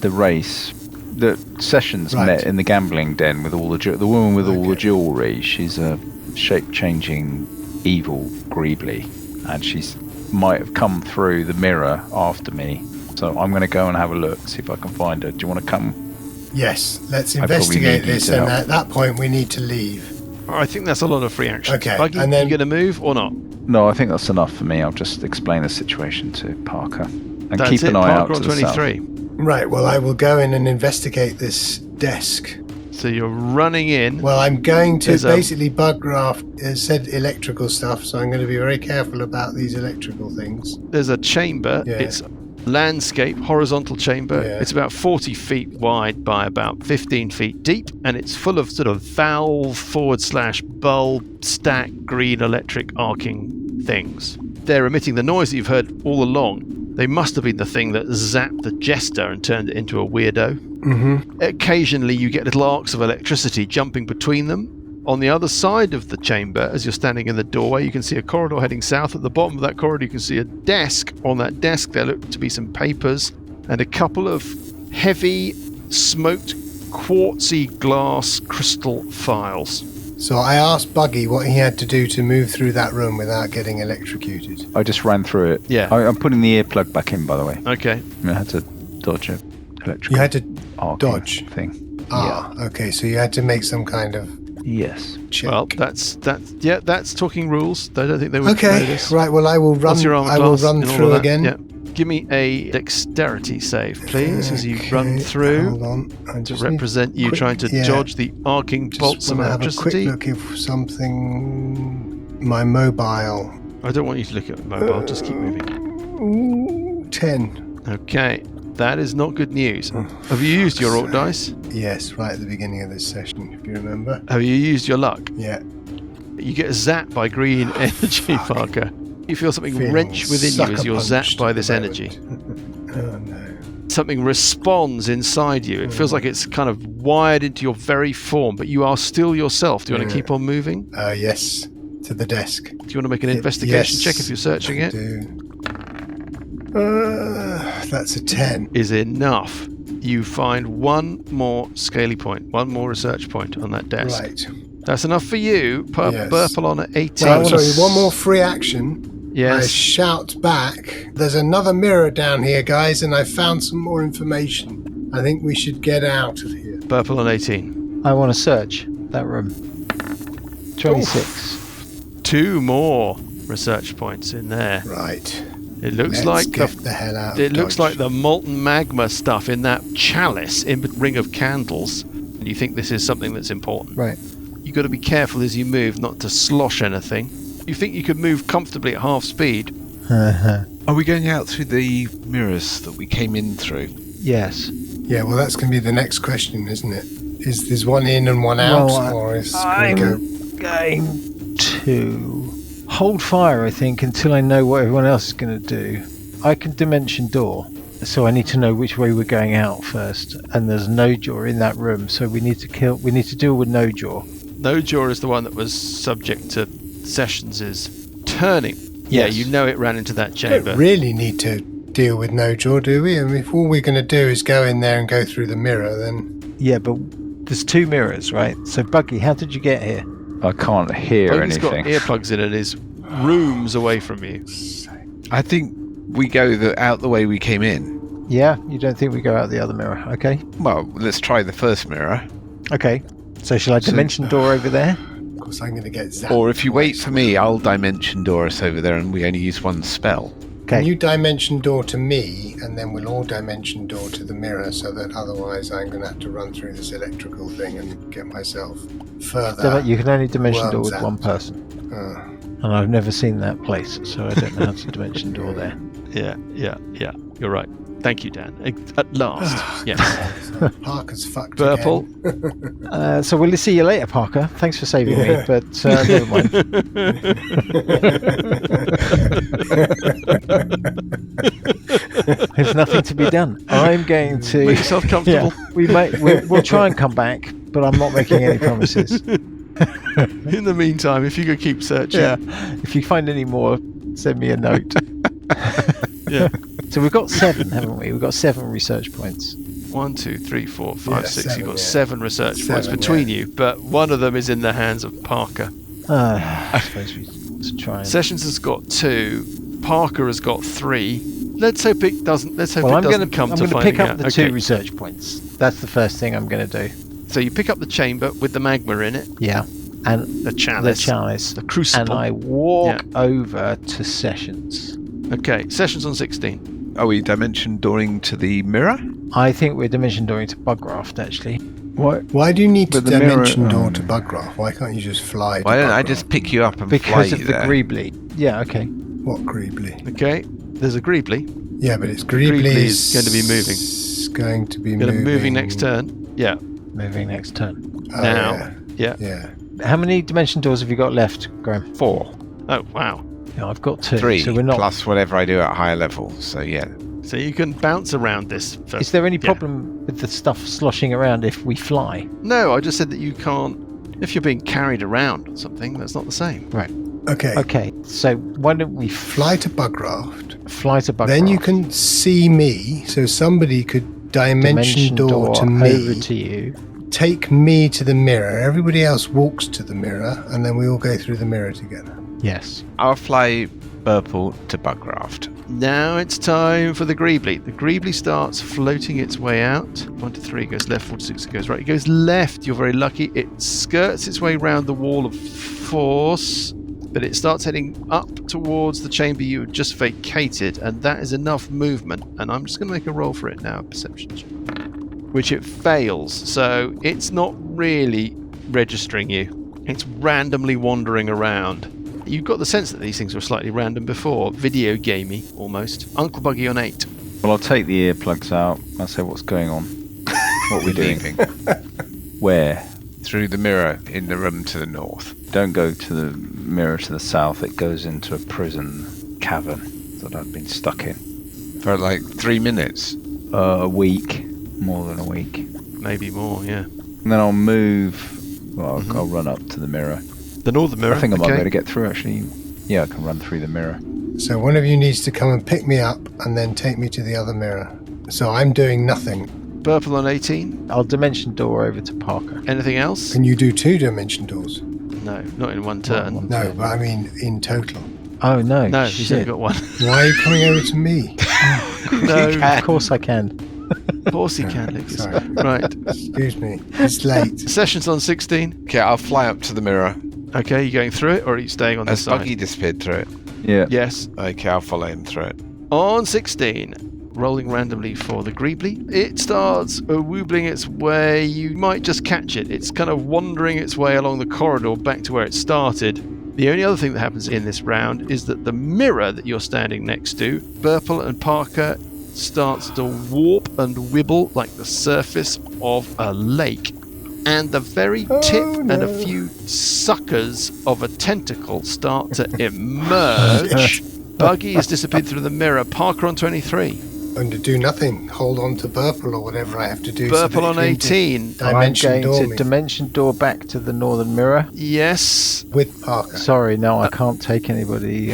race that Sessions met in the gambling den with all the woman with all the jewellery. She's a shape-changing evil Greebly, and she's might have come through the mirror after me. So I'm going to go and have a look, see if I can find her. Do you want to come? Yes, let's investigate this, and at that point we need to leave. I think that's a lot of free action. Okay, Buggy, and then you going to move or not? No, I think that's enough for me. I'll just explain the situation to Parker and That's keep it, an eye Parker out to on the 23. south. Right, well, I will go in and investigate this desk. So you're running in. Well, I'm going to There's basically Bugcraft said electrical stuff, so I'm going to be very careful about these electrical things. There's a chamber. Yeah. It's landscape, horizontal chamber. Yeah. It's about 40 feet wide by about 15 feet deep, and it's full of sort of valve / bulb stack green electric arcing things. They're emitting the noise that you've heard all along. They must have been the thing that zapped the Jester and turned it into a weirdo. Mm-hmm. Occasionally you get little arcs of electricity jumping between them. On the other side of the chamber, as you're standing in the doorway, you can see a corridor heading south. At the bottom of that corridor, you can see a desk. On that desk, there look to be some papers and a couple of heavy, smoked, quartzy glass crystal files. So I asked Buggy what he had to do to move through that room without getting electrocuted. I just ran through it. Yeah. I'm putting the earplug back in, by the way. Okay. I had to dodge a electrical. You had to arcing dodge? thing. Okay, so you had to make some kind of Yes. check. Well, that's talking rules. I don't think they would know Okay, this. right, well I will run What's your armor I will class run and all through of that? again. Yeah. Give me a dexterity save, please, as you run through. Hold on. I To just represent need you quick- trying to yeah. dodge the arcing Just bolts of wanna have a electricity. quick look if something... My mobile. I don't want you to look at mobile, just keep moving. Ooh, 10. Okay, that is not good news. Have you used your orc dice? Yes, right at the beginning of this session, if you remember. Have you used your luck? Yeah. You get zapped by green energy, Parker. You feel something Feeling wrench within you as you're sucker-punched zapped by at the this energy. moment. Oh no. Something responds inside you. It feels like it's kind of wired into your very form, but you are still yourself. Do you want to keep on moving? Yes. to the desk. Do you want to make an investigation check if you're searching it? That's a 10. Is enough. You find one more scaly point, one more research point on that desk. Right. That's enough for you. Yes. Burple on at 18. Well, sorry, one more free action. Yes. I shout back, there's another mirror down here, guys, and I found some more information. I think we should get out of here. Burple on 18. I want to search that room. 26. Oof. 2 more research points in there. Right. It looks Let's like get the hell out. It looks like the molten magma stuff in that chalice in the ring of candles. And you think this is something that's important. Right. You've got to be careful as you move not to slosh anything. You think you could move comfortably at half speed. Are we going out through the mirrors that we came in through? Yes. Yeah, well, that's going to be the next question, isn't it? Is there's one in and one out, or is I'm going to hold fire, I think, until I know what everyone else is going to do. I can dimension door, so I need to know which way we're going out first. And there's no jaw in that room, so we need to deal with no jaw. No jaw is the one that was subject to Sessions' turning. Yeah, Yes. you know it ran into that We chamber. don't really need to deal with no jaw, do we? I mean, if all we're going to do is go in there and go through the mirror, then... Yeah, but there's 2 mirrors, right? So, Buggy, how did you get here? I can't hear Buggy's got anything. earplugs in and is rooms away from you. I think we go out the way we came in. Yeah, you don't think we go out the other mirror? Okay. Well, let's try the first mirror. Okay. So, shall I dimension door over there? Of course, I'm going to get zapped. Or if you wait for me, I'll dimension door us over there and we only use one spell. Can Okay. you dimension door to me, and then we'll all dimension door to the mirror, so that otherwise I'm going to have to run through this electrical thing and get myself further. You can only dimension door with worms one out. person. Uh, And I've never seen that place, so I don't know how to dimension door there. Yeah. You're right. Thank you, Dan. At last. Yes. so Parker's fucked Burple. again. So we'll see you later, Parker. Thanks for saving me, but never mind. There's nothing to be done. I'm going to... Make yourself comfortable. We'll try and come back, but I'm not making any promises. In the meantime, if you could keep searching. Yeah. If you find any more, send me a note. Yeah. So we've got 7, haven't we? We've got 7 research points. 1, 2, 3, 4, 5, Yeah, 6. 7, You've got yeah. 7 research points 7, between yeah. you, but one of them is in the hands of Parker. I suppose we should try and... Sessions has got 2. Parker has got 3. Let's hope it doesn't. Let's hope Well, it I'm doesn't going come to to finding pick up out. the Okay. 2 research points. That's the first thing I'm going to do. So you pick up the chamber with the magma in it, Yeah. And the the chalice, chalice. the crucible. And I walk over to Sessions. Okay, Sessions on 16. Are we dimension dooring to the mirror? I think we're dimension dooring to Bugraft, actually. What? Why do you need to But the mirror- dimension door to Bugraft? Why can't you just fly to Why don't I Bugraft? just pick you up and Because fly of you the there? Greebly. Yeah, okay. What Greebly? Okay, there's a Greebly. Yeah, but it's Greebly Greebly's is going to be moving. It's going to be Moving next turn. Yeah. Moving next turn. Oh, Now. Yeah. Yeah. Yeah. How many dimension doors have you got left, Graham? 4. Oh wow. Yeah, I've got 2. 3 So we're not... plus whatever I do at higher level. So yeah. So you can bounce around this. Is there any Yeah. problem with the stuff sloshing around if we fly? No, I just said that you can't. If you're being carried around or something, that's not the same. Right. Okay. Okay, so why don't we Fly to Bugraft. fly to Bugraft? Then you can see me, so somebody could dimension door to me. over to you. Take me to the mirror. Everybody else walks to the mirror, and then we all go through the mirror together. Yes. I'll fly Burple to Bugraft. Now it's time for the Greebly. The Greebly starts floating its way out. 1 to 3 goes left, 4 to 6 goes right. It goes left. You're very lucky. It skirts its way round the wall of force, but it starts heading up towards the chamber you had just vacated, and that is enough movement. And I'm just going to make a roll for it now, perception check, which it fails. So it's not really registering you. It's randomly wandering around. You've got the sense that these things were slightly random before, video gamey almost. Uncle Buggy on 8. Well, I'll take the earplugs out. I'll say what's going on. What we're doing. Leaving Where? through the mirror in the room to the north. Don't go to the mirror to the south. It goes into a prison cavern that I've been stuck in. For like 3 minutes. A week. More than a week. Maybe more, yeah. And then I'll move. Well, I'll run up to the mirror. The northern mirror. I think I might be okay. able to get through, actually. Yeah, I can run through the mirror. So one of you needs to come and pick me up and then take me to the other mirror. So I'm doing nothing. Burple on 18. I'll dimension door over to Parker. Anything else? Can you do 2 dimension doors? No, not in one turn. No, but I mean in total. Oh, no. No, she's only shit. got one. Why are you coming over to me? No, Of course I can. of course he can, Lucas. Sorry. Right. Excuse me. It's late. Sessions on 16. Okay, I'll fly up to the mirror. Okay, you going through it or are you staying on this Has side? Buggy disappeared through it? Yeah. Yes. Okay, I'll follow him through it. On 16, rolling randomly for the Greebly. It starts woobling its way. You might just catch it. It's kind of wandering its way along the corridor back to where it started. The only other thing that happens in this round is that the mirror that you're standing next to, Burple and Parker, starts to warp and wibble like the surface of a lake. And the very tip and a few suckers of a tentacle start to emerge. Buggy has disappeared through the mirror. Parker on 23. And to do nothing. Hold on to Burple or whatever I have to do. Burple on 18. I'm Dimension going door to me dimension door back to the northern mirror. Yes. with Parker. Sorry, no, I can't take anybody.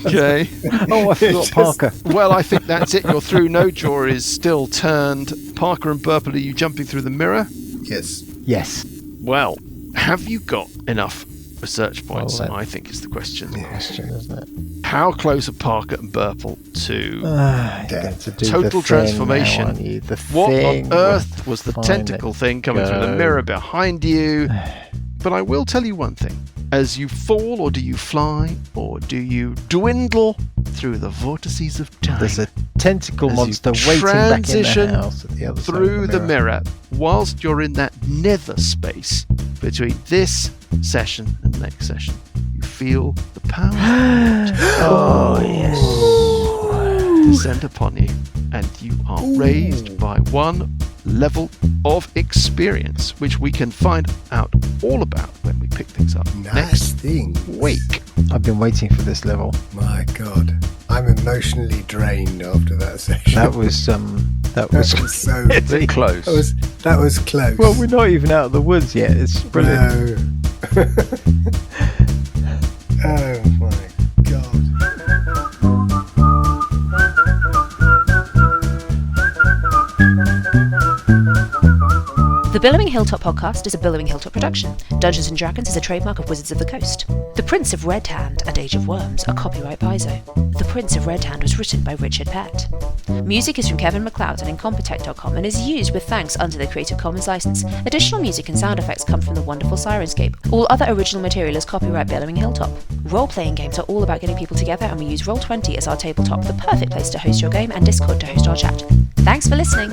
Okay. Oh, I forgot Parker. Well, I think that's it. You're through. No jaw is still turned. Parker and Burple, are you jumping through the mirror? Yes. Yes. Well, have you got enough research points? Well, that- I think is the question. Question, isn't it? How close are Parker and Burple to You get to do total the thing transformation? now, aren't you? The what thing on earth with was the finally tentacle thing coming through the go. mirror behind you? But I will tell you one thing. As you fall, or do you fly, or do you dwindle through the vortices of time? There's a tentacle As you monster waiting back in transition the house at the other side through of the mirror, whilst you're in that nether space between this session and next session. You feel the power Oh, yes. descend upon you, and you are raised by one level of experience, which we can find out all about when we pick things up Nice next thing. week. I've been waiting for this level. My God. I'm emotionally drained after that section. That was That was so Pretty close. that was close. Well, we're not even out of the woods yet. It's brilliant. No. Oh my God. The Billowing Hilltop podcast is a Billowing Hilltop production. Dungeons & Dragons is a trademark of Wizards of the Coast. The Prince of Red Hand and Age of Worms are copyright Paizo. The Prince of Red Hand was written by Richard Pett. Music is from Kevin MacLeod and Incompetech.com and is used with thanks under the Creative Commons license. Additional music and sound effects come from the wonderful Sirenscape. All other original material is copyright Billowing Hilltop. Role-playing games are all about getting people together, and we use Roll20 as our tabletop, the perfect place to host your game, and Discord to host our chat. Thanks for listening!